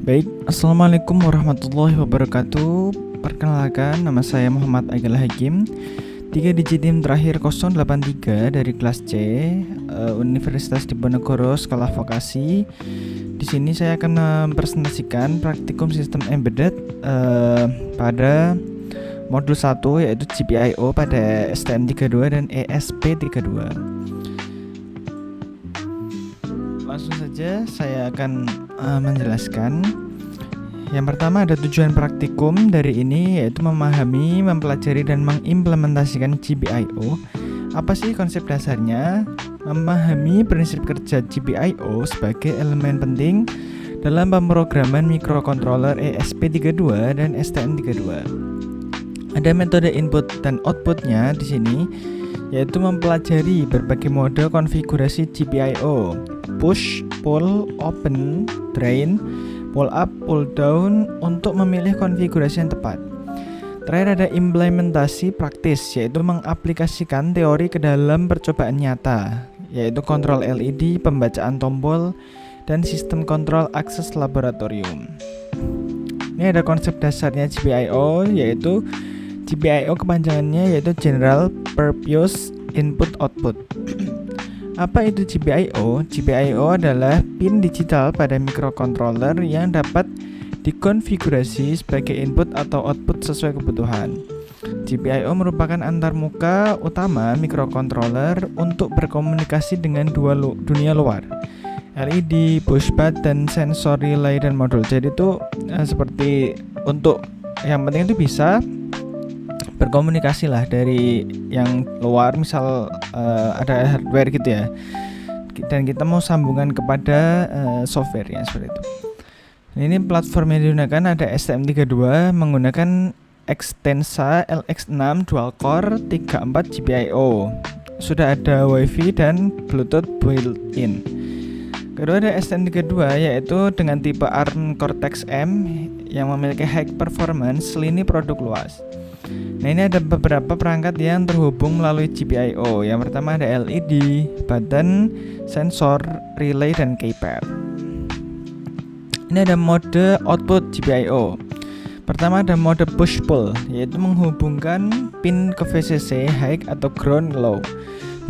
Baik, Assalamualaikum warahmatullahi wabarakatuh. Perkenalkan, nama saya Muhammad Agil Hakim, 3 digit NIM terakhir 083 dari kelas C, Universitas Diponegoro, Sekolah Vokasi. Di sini saya akan mempresentasikan praktikum sistem embedded pada modul 1, yaitu GPIO pada STM32 dan ESP32. Langsung saja saya akan menjelaskan. Yang pertama, ada tujuan praktikum dari ini, yaitu memahami, mempelajari, dan mengimplementasikan GPIO. Apa sih konsep dasarnya? Memahami prinsip kerja GPIO sebagai elemen penting dalam pemrograman mikrokontroler ESP32 dan STM32. Ada metode input dan outputnya di sini, yaitu mempelajari berbagai mode konfigurasi GPIO: push, pull, open, drain, pull up, pull down untuk memilih konfigurasi yang tepat. Terakhir ada implementasi praktis, yaitu mengaplikasikan teori ke dalam percobaan nyata, yaitu kontrol LED, pembacaan tombol, dan sistem kontrol akses laboratorium. Ini ada konsep dasarnya GPIO, yaitu GPIO kepanjangannya yaitu General Purpose Input Output. Apa itu GPIO? GPIO adalah pin digital pada mikrokontroler yang dapat dikonfigurasi sebagai input atau output sesuai kebutuhan. GPIO merupakan antarmuka utama mikrokontroler untuk berkomunikasi dengan dunia luar, LED, push button, sensor, relay, dan modul. Jadi itu seperti untuk yang penting itu bisa berkomunikasi lah dari yang luar, misal ada hardware gitu ya, dan kita mau sambungan kepada software ya, seperti itu. Ini platform yang digunakan ada STM32 menggunakan Xtensa LX6 dual core 34 GPIO. Sudah ada WiFi dan Bluetooth built-in. Kedua ada STM32, yaitu dengan tipe ARM Cortex-M yang memiliki high performance lini produk luas. Nah, ini ada beberapa perangkat yang terhubung melalui GPIO. Yang pertama ada LED, button, sensor, relay, dan keypad. Ini ada mode output GPIO. Pertama ada mode push-pull, yaitu menghubungkan pin ke VCC high atau ground low,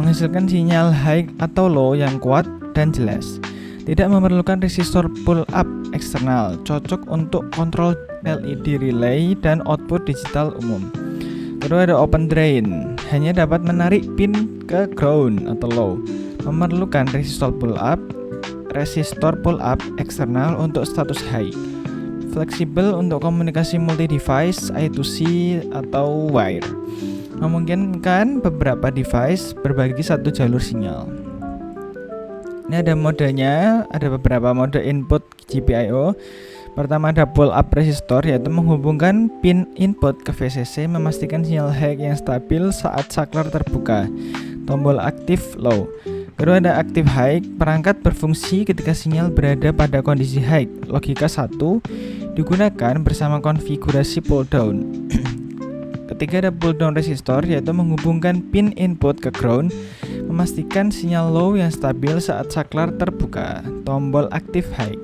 menghasilkan sinyal high atau low yang kuat dan jelas. Tidak memerlukan resistor pull-up eksternal, cocok untuk kontrol LED relay dan output digital umum. Kedua ada open drain, hanya dapat menarik pin ke ground atau low, memerlukan resistor pull-up eksternal untuk status high. Fleksibel untuk komunikasi multi-device, I2C atau wire, memungkinkan beberapa device berbagi satu jalur sinyal. Ini ada modenya, ada beberapa mode input GPIO. Pertama ada pull up resistor, yaitu menghubungkan pin input ke VCC, memastikan sinyal high yang stabil saat saklar terbuka. Tombol aktif low. Kedua ada active high, perangkat berfungsi ketika sinyal berada pada kondisi high. Logika 1 digunakan bersama konfigurasi pull down. Ketiga ada pull down resistor, yaitu menghubungkan pin input ke ground, memastikan sinyal low yang stabil saat saklar terbuka. Tombol aktif high.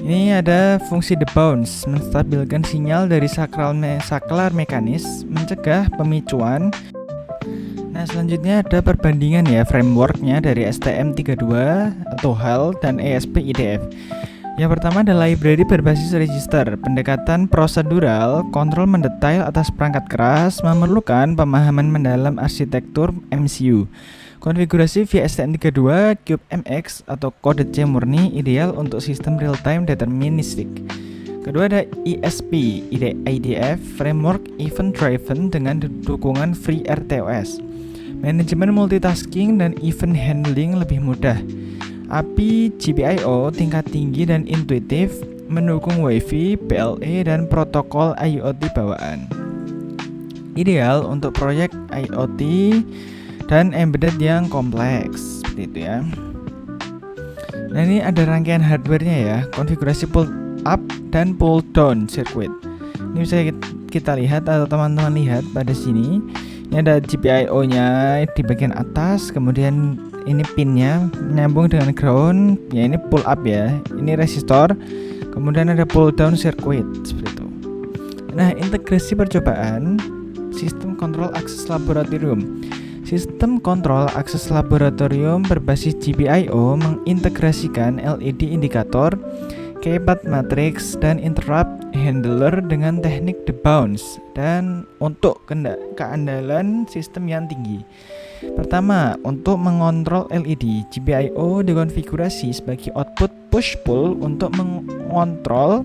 Ini ada fungsi debounce, menstabilkan sinyal dari saklar mekanis, mencegah pemicuan. Nah, selanjutnya ada perbandingan ya, frameworknya dari STM32 atau HAL dan ESP-IDF. Yang pertama ada library berbasis register, pendekatan prosedural, kontrol mendetail atas perangkat keras, memerlukan pemahaman mendalam arsitektur MCU. Konfigurasi via STM32 CubeMX atau kode C murni, ideal untuk sistem real-time deterministic. Kedua ada ESP IDF, framework event driven dengan dukungan FreeRTOS. Manajemen multitasking dan event handling lebih mudah. API GPIO tingkat tinggi dan intuitif, mendukung WiFi, PLE, dan protokol IoT bawaan. Ideal untuk proyek IoT dan embedded yang kompleks, seperti itu ya. Nah, ini ada rangkaian hardwarenya ya, konfigurasi pull up dan pull down circuit. Ini bisa kita lihat atau teman-teman lihat pada sini. Ini ada GPIO-nya di bagian atas, kemudian ini pinnya menyambung dengan ground. Ya, ini pull up ya. Ini resistor, Kemudian ada pull down circuit seperti itu. Nah, integrasi percobaan sistem kontrol akses laboratorium. Sistem kontrol akses laboratorium berbasis GPIO mengintegrasikan LED indikator, keypad matrix, dan interrupt handler dengan teknik debounce dan untuk keandalan sistem yang tinggi. Pertama, untuk mengontrol LED, GPIO dikonfigurasi sebagai output push-pull untuk mengontrol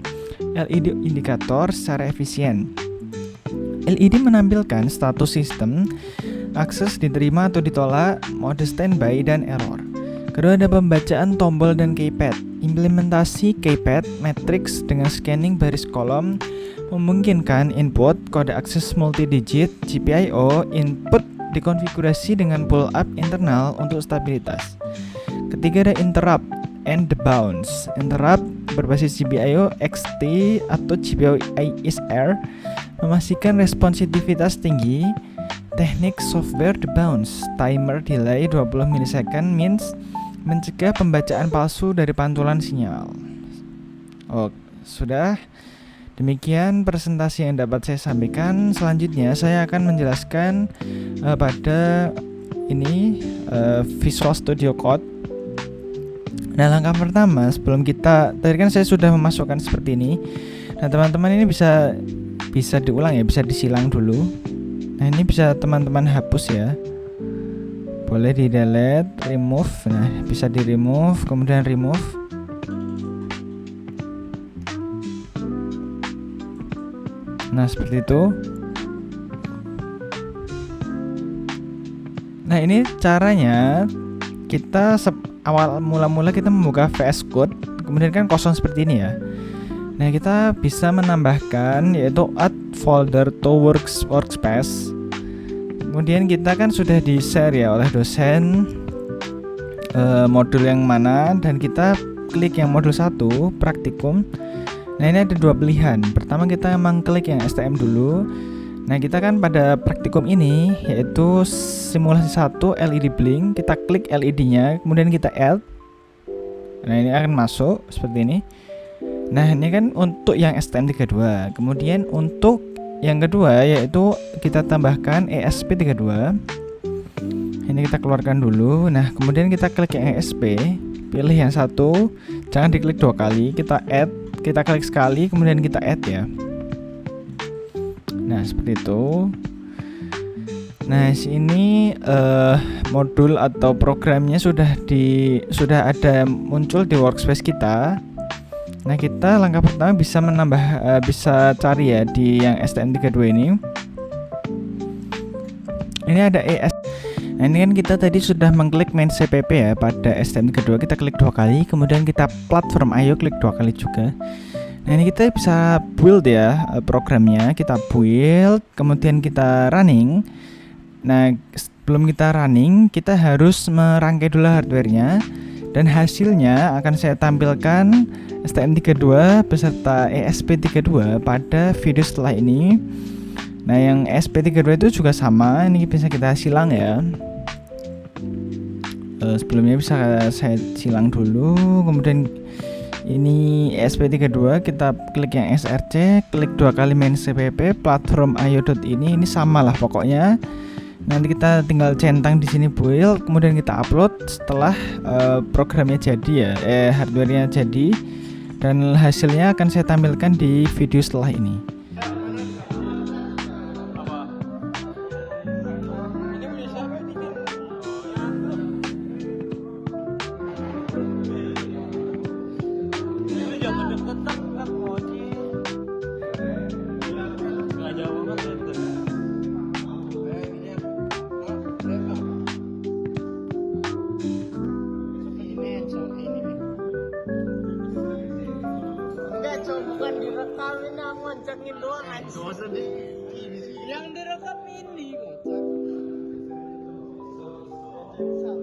LED indikator secara efisien. LED menampilkan status sistem, akses diterima atau ditolak, mode standby, dan error. Kedua, ada pembacaan tombol dan keypad. Implementasi keypad matrix dengan scanning baris kolom memungkinkan input kode akses multi-digit. GPIO input dikonfigurasi dengan pull up internal untuk stabilitas. Ketiga, ada interrupt and debounce. Interrupt berbasis GPIO XT atau GPIO ISR memastikan responsivitas tinggi. Teknik software debounce, timer delay 20 ms means mencegah pembacaan palsu dari pantulan sinyal. Oh, sudah. Demikian presentasi yang dapat saya sampaikan. Selanjutnya saya akan menjelaskan pada ini Visual Studio Code. Nah, langkah pertama sebelum kita, tadi kan saya sudah memasukkan seperti ini. Nah, teman-teman ini bisa diulang ya, bisa disilang dulu. Nah, ini bisa teman-teman hapus ya. Boleh di delete, remove. Nah, bisa di remove, kemudian remove. Nah, seperti itu. Nah, ini caranya kita awal mula-mula kita membuka VS Code, kemudian kan kosong seperti ini ya. Nah, kita bisa menambahkan yaitu add folder to workspace. Kemudian kita kan sudah di share ya oleh dosen modul yang mana, dan kita klik yang modul 1 praktikum. Nah, ini ada dua pilihan. Pertama, kita emang klik yang STM dulu. Nah, kita kan pada praktikum ini yaitu simulasi 1 LED blink, kita klik LED-nya, kemudian kita add. Nah, ini akan masuk seperti ini. Nah, ini kan untuk yang STM32. Kemudian untuk yang kedua yaitu kita tambahkan ESP32. Ini kita keluarkan dulu. Nah, kemudian kita klik yang ESP, pilih yang satu, jangan diklik 2 kali. Kita add, kita klik sekali, kemudian kita add ya. Nah, seperti itu. Nah, sini modul atau programnya sudah ada muncul di workspace kita. Nah, kita langkah pertama bisa menambah bisa cari ya di yang STM32 ini. Ini ada ES. Nah, ini kan kita tadi sudah mengklik main CPP ya pada STM32, kita klik 2 kali, kemudian kita platform IO klik 2 kali juga. Nah, ini kita bisa build ya programnya, kita build, kemudian kita running. Nah, sebelum kita running, kita harus merangkai dulu hardware-nya, dan hasilnya akan saya tampilkan STM32 beserta ESP32 pada video setelah ini. Nah, yang ESP32 itu juga sama, ini bisa kita silang ya. Sebelumnya bisa saya silang dulu, kemudian ini ESP32 kita klik yang SRC, klik 2 kali main CPP platform io.ini, ini sama lah pokoknya. Nanti kita tinggal centang di sini build, kemudian kita upload setelah programnya jadi ya, hardwarenya jadi, dan hasilnya akan saya tampilkan di video setelah ini. Bukan direkam ini, ngoncengin doang aja. Yang direkam ini kocak.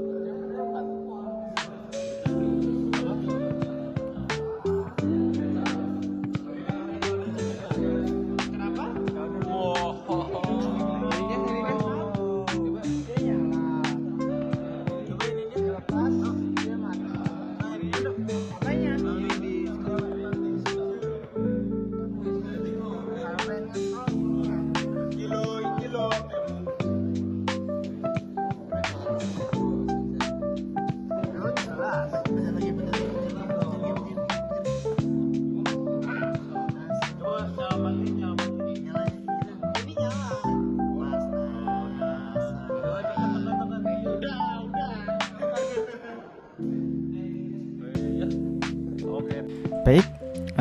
Kenapa? Baik,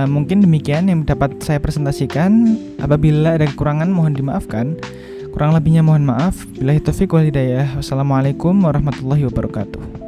mungkin demikian yang dapat saya presentasikan. Apabila ada kekurangan mohon dimaafkan. Kurang lebihnya mohon maaf. Billahi taufiq wal hidayah. Wassalamualaikum warahmatullahi wabarakatuh.